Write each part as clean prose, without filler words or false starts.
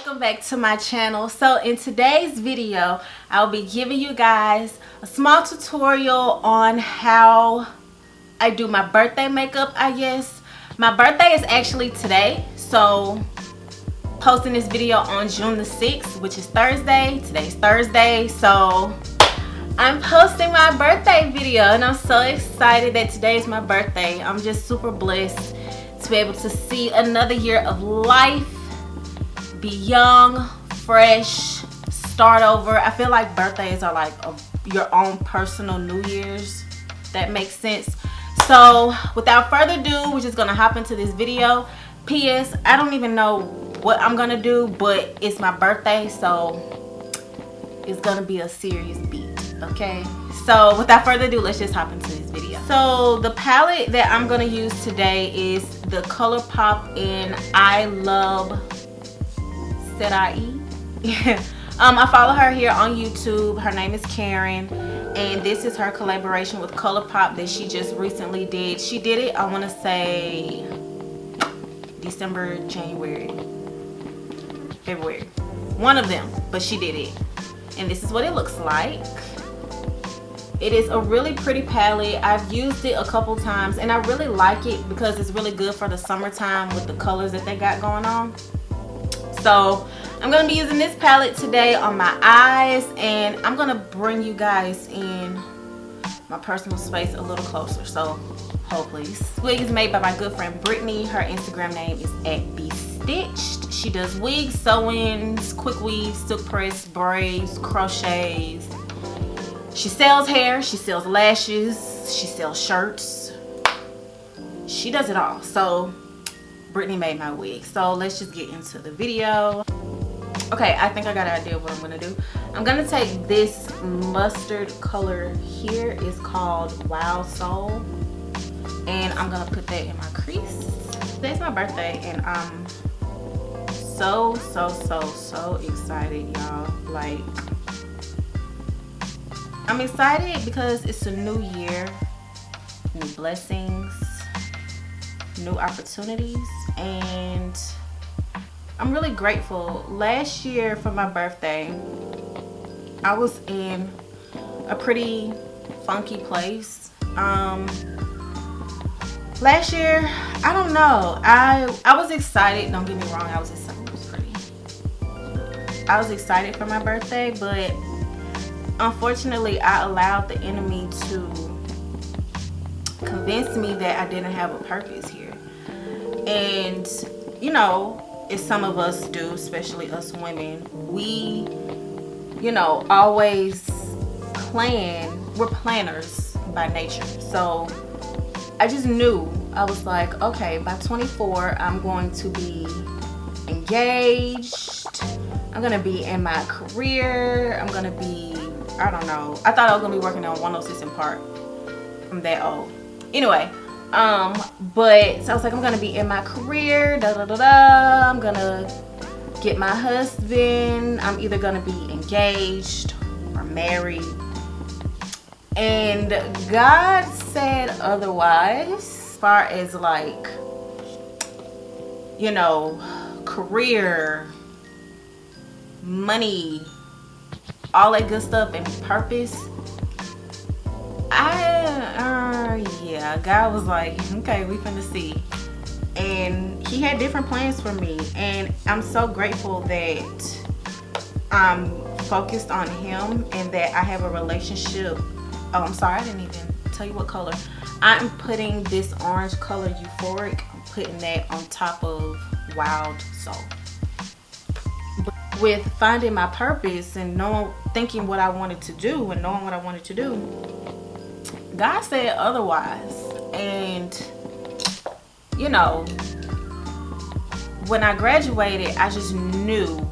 welcome back to my channel. So in today's video I'll be giving you guys a small tutorial on how I do my birthday makeup. I guess my birthday is actually today, so posting this video on June the 6th, which is Thursday. Today's Thursday, so I'm posting my birthday video and I'm so excited that today is my birthday. I'm just super blessed to be able to see another year of life, be young, fresh, start over. I feel like birthdays are like your own personal New Year's. That makes sense. So without further ado, we're just gonna hop into this video. P.S. I don't even know what I'm gonna do, but it's my birthday, so it's gonna be a serious beat, okay? So without further ado, let's just hop into this video. So the palette that I'm gonna use today is the ColourPop in iLuvSarahii. I follow her here on YouTube. Her name is Karen, and this is her collaboration with ColourPop that she just recently did. She did it, I want to say December, January, February, one of them, but she did it, and this is what it looks like. It is a really pretty palette. I've used it a couple times and I really like it because it's really good for the summertime with the colors that they got going on. So I'm going to be using this palette today on my eyes, and I'm going to bring you guys in my personal space a little closer, so hold please. This wig is made by my good friend Brittany. Her Instagram name is @BStitched. She does wigs, sew-ins, quick weaves, silk press, braids, crochets. She sells hair, she sells lashes, she sells shirts. She does it all. So Brittany made my wig. So let's just get into the video. Okay, I think I got an idea of what I'm gonna do. I'm gonna take this mustard color here. It's called Wild Soul, and I'm gonna put that in my crease. Today's my birthday, and I'm so excited, y'all. Like, I'm excited because it's a new year, new blessings, new opportunities, and I'm really grateful. Last year for my birthday, I was in a pretty funky place. Last year, I don't know, I was excited. Don't get me wrong, I was excited. It was pretty. I was excited for my birthday, but unfortunately, I allowed the enemy to convince me that I didn't have a purpose here. And, you know, as some of us do, especially us women, we, you know, always plan. We're planners by nature. So I just knew. I was like, okay, by 24, I'm going to be engaged. I'm going to be in my career. I'm going to be, I don't know. I thought I was gonna be working on 106 in Park. I'm that old. Anyway, but so I was like, I'm gonna be in my career. I'm gonna get my husband. I'm either gonna be engaged or married. And God said otherwise, as far as like, you know, career, money, all that good stuff, and purpose. Yeah, God was like, okay, we finna see. And he had different plans for me, and I'm so grateful that I'm focused on him and that I have a relationship. Oh, I'm sorry, I didn't even tell you what color. I'm putting this orange color Euphoric. I'm putting that on top of Wild Soul. With finding my purpose and thinking what I wanted to do and knowing what I wanted to do, God said otherwise. And you know, when I graduated, I just knew,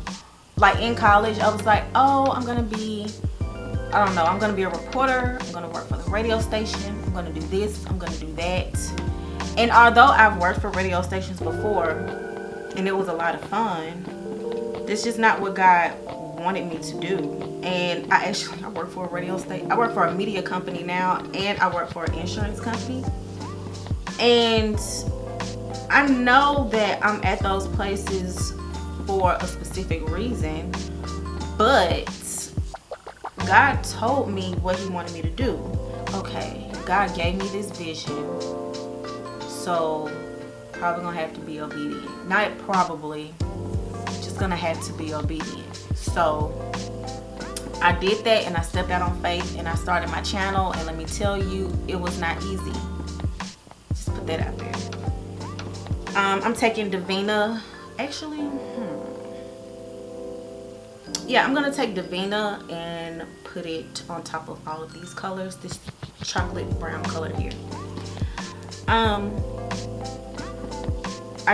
like in college, I was like, oh, I'm gonna be, I don't know, I'm gonna be a reporter, I'm gonna work for the radio station, I'm gonna do this, I'm gonna do that. And although I've worked for radio stations before and it was a lot of fun, this is just not what God wanted me to do. And I work for a radio station. I work for a media company now, and I work for an insurance company. And I know that I'm at those places for a specific reason, but God told me what he wanted me to do. Okay, God gave me this vision, so probably gonna have to be obedient. Not probably, just gonna have to be obedient. So I did that, and I stepped out on faith, and I started my channel, and let me tell you, it was not easy. Just put that out there. I'm taking Davina, actually, yeah, I'm gonna take Davina and put it on top of all of these colors, this chocolate brown color here. I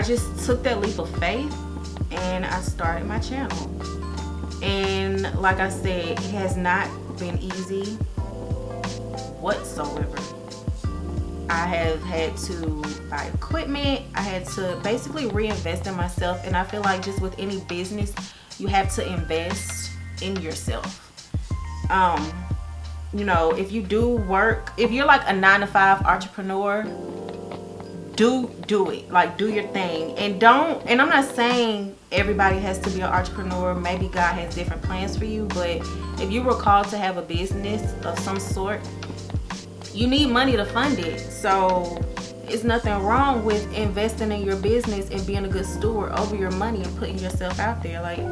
just took that leap of faith and I started my channel. And like I said, it has not been easy whatsoever. I have had to buy equipment. I had to basically reinvest in myself. And I feel like just with any business, you have to invest in yourself. You know, if you do work, if you're like a 9-to-5 entrepreneur, do it. Like, do your thing. And I'm not saying everybody has to be an entrepreneur. Maybe God has different plans for you. But if you were called to have a business of some sort, you need money to fund it. So it's nothing wrong with investing in your business and being a good steward over your money and putting yourself out there. Like,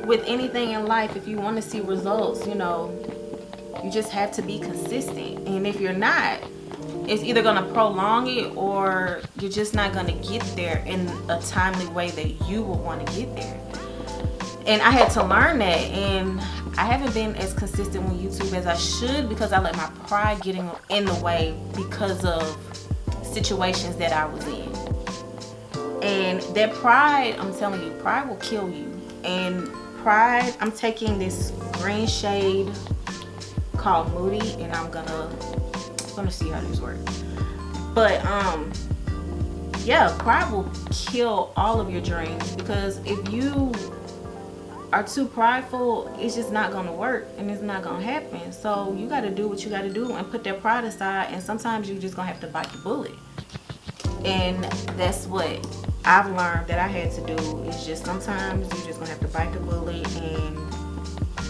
with anything in life, if you want to see results, you know, you just have to be consistent. And if you're not, it's either going to prolong it or you're just not going to get there in a timely way that you would want to get there. And I had to learn that, and I haven't been as consistent with YouTube as I should because I let my pride get in the way because of situations that I was in. And that pride, I'm telling you, pride will kill you. And pride, I'm taking this green shade called Moody, and I'm gonna see how this works. But yeah, pride will kill all of your dreams, because if you are too prideful, it's just not gonna work and it's not gonna happen. So you got to do what you got to do and put that pride aside, and sometimes you just gonna have to bite the bullet. And that's what I've learned that I had to do, is just sometimes you just gonna have to bite the bullet and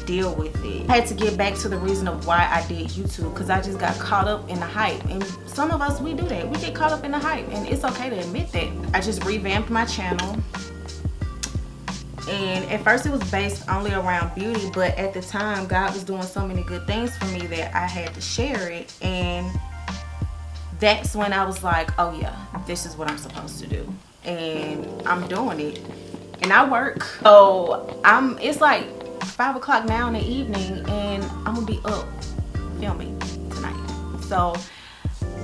deal with it. I had to get back to the reason of why I did YouTube, because I just got caught up in the hype. And some of us, we do that. We get caught up in the hype, and it's okay to admit that. I just revamped my channel. And at first it was based only around beauty, but at the time God was doing so many good things for me that I had to share it. And that's when I was like, oh yeah, this is what I'm supposed to do, and I'm doing it. And I work, so it's like 5 o'clock now in the evening, and I'm gonna be up filming tonight. So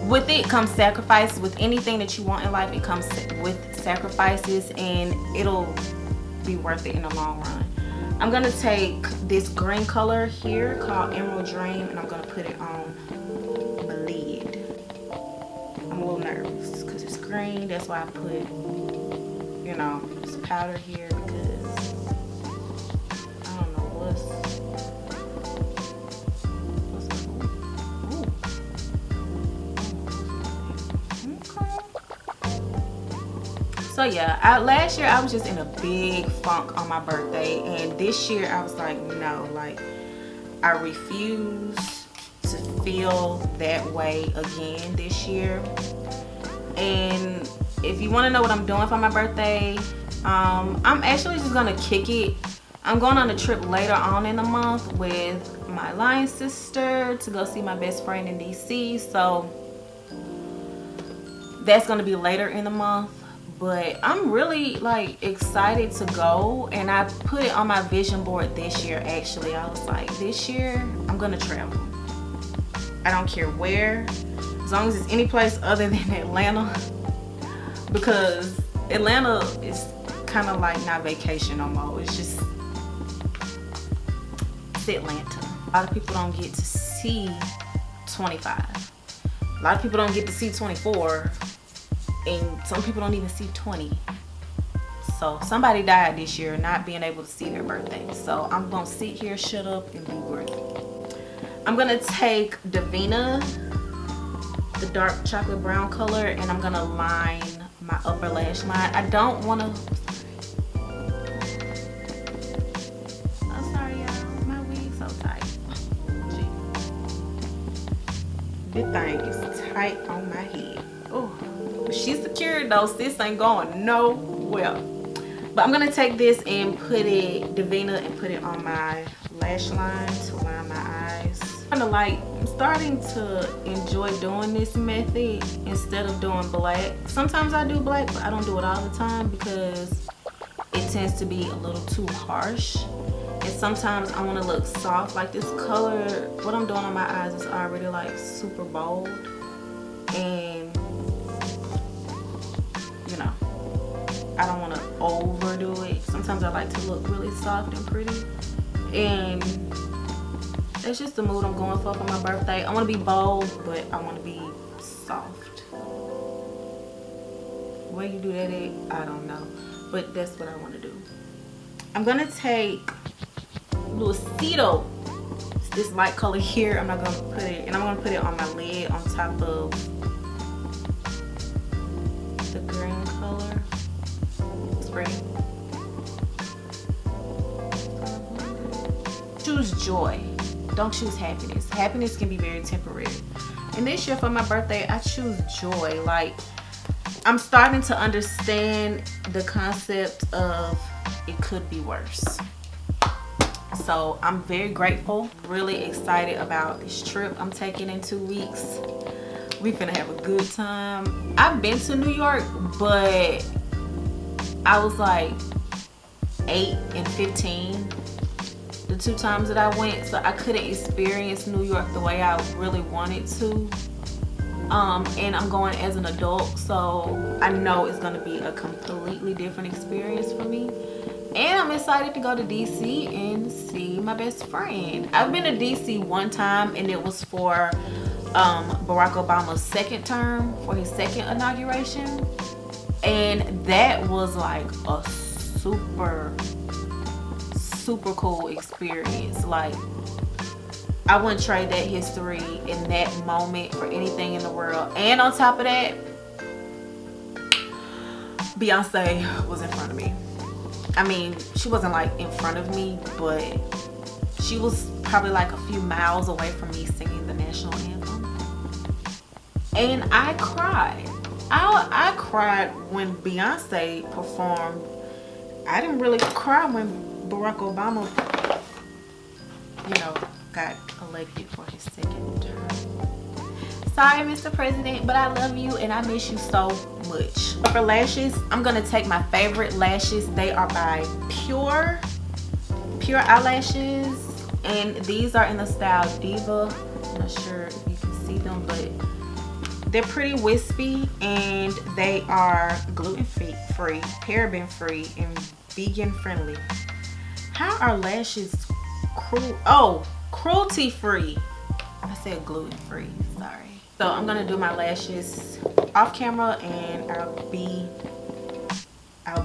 with it comes sacrifice. With anything that you want in life, it comes with sacrifices, and it'll be worth it in the long run. I'm gonna take this green color here called Emerald Dream, and I'm gonna put it on my lid. I'm a little nervous because it's green. That's why I put, you know, this powder here, because I don't know what's So yeah, last year I was just in a big funk on my birthday, and this year I was like, no, like, I refuse to feel that way again this year. And if you want to know what I'm doing for my birthday, I'm actually just gonna kick it. I'm going on a trip later on in the month with my line sister to go see my best friend in DC. So that's gonna be later in the month. But I'm really like excited to go, and I put it on my vision board this year. Actually, I was like, this year I'm gonna travel. I don't care where, as long as it's any place other than Atlanta, because Atlanta is kind of like not vacation no more. It's Atlanta. A lot of people don't get to see 25. A lot of people don't get to see 24. And some people don't even see 20. So somebody died this year not being able to see their birthday. So I'm gonna sit here, shut up, and be worthy. I'm gonna take Davina, the dark chocolate brown color, and I'm gonna line my upper lash line. I don't wanna, This thing is tight on my head. Oh, she's secured though. Sis ain't going nowhere. But I'm gonna take this and put it, Divina, and put it on my lash line to line my eyes. I'm starting to enjoy doing this method instead of doing black. Sometimes I do black, but I don't do it all the time because it tends to be a little too harsh. And sometimes I want to look soft. Like this color, what I'm doing on my eyes is already like super bold. And you know, I don't want to overdo it. Sometimes I like to look really soft and pretty. And it's just the mood I'm going for my birthday. I want to be bold, but I want to be soft. Where you do that at, I don't know. But that's what I want to do. I'm going to take Lucido. It's this light color here. I'm not going to put it, and I'm going to put it on my lid on top of the green color. It's pretty. Choose joy. Don't choose happiness. Happiness can be very temporary. And this year for my birthday, I choose joy. Like, I'm starting to understand the concept of it could be worse. So I'm very grateful, really excited about this trip I'm taking in 2 weeks. We finna have a good time. I've been to New York, but I was like 8 and 15 the 2 times that I went, so I couldn't experience New York the way I really wanted to. And I'm going as an adult, so I know it's gonna be a completely different experience for me. And I'm excited to go to DC and see my best friend. I've been to DC one time, and it was for Barack Obama's second term, for his second inauguration. And that was like a super cool experience. Like, I wouldn't trade that history in that moment for anything in the world. And on top of that, Beyonce was in front of me. I mean, she wasn't like in front of me, but she was probably like a few miles away from me singing the national anthem. And I cried. I cried when Beyonce performed. I didn't really cry when Barack Obama, you know, got elected for his second term. Sorry, Mr. President, but I love you and I miss you so much. For lashes, I'm gonna take my favorite lashes. They are by Pure Eyelashes, and these are in the style Diva. I'm not sure if you can see them, but they're pretty wispy, and they are gluten-free, paraben free, and vegan friendly. How are lashes cruelty free? I said gluten free, sorry. So I'm gonna do my lashes off camera, and I'll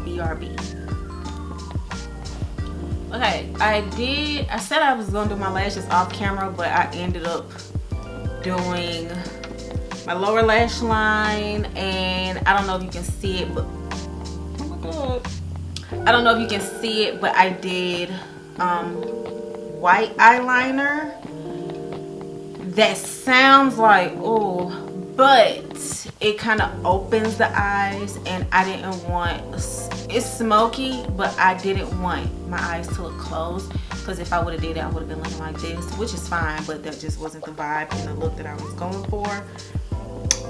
BRB. Okay, I said I was gonna do my lashes off camera, but I ended up doing my lower lash line, and I don't know if you can see it, but oh my god, I don't know if you can see it, but I did white eyeliner. That sounds like, oh, but it kind of opens the eyes, and I didn't want, it's smoky, but I didn't want my eyes to look closed, because if I would have did it, I would have been looking like this, which is fine, but that just wasn't the vibe and the look that I was going for.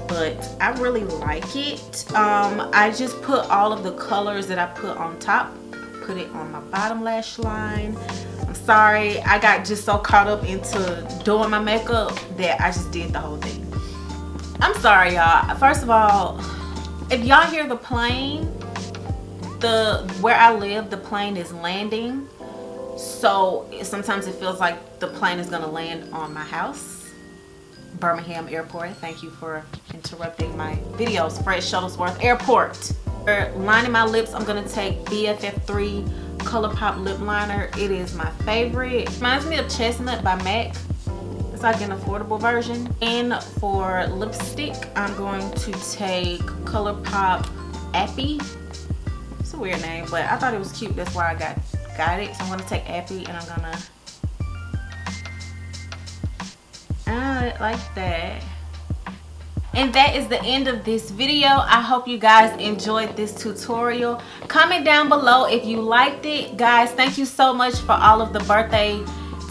But I really like it. I just put all of the colors that I put on top, put it on my bottom lash line. I'm sorry, I got just so caught up into doing my makeup that I just did the whole thing. I'm sorry, y'all. First of all, if y'all hear the plane, where I live, the plane is landing, so sometimes it feels like the plane is gonna land on my house. Birmingham Airport, thank you for interrupting my videos. Fred Shuttlesworth Airport. For lining my lips, I'm gonna take BFF3 ColourPop lip liner. It is my favorite. Reminds me of Chestnut by MAC. It's like an affordable version. And for lipstick, I'm going to take ColourPop Appy. It's a weird name, but I thought it was cute. That's why I got it. So I'm gonna take Appy, and I'm gonna like that. And that is the end of this video. I hope you guys enjoyed this tutorial. Comment down below if you liked it. Guys, thank you so much for all of the birthday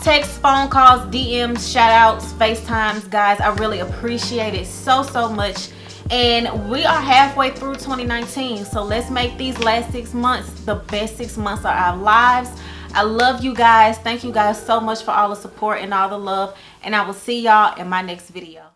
texts, phone calls, DMs, shout outs, FaceTimes. Guys, I really appreciate it so much. And we are halfway through 2019, so let's make these last 6 months the best 6 months of our lives. I love you guys. Thank you guys so much for all the support and all the love, and I will see y'all in my next video.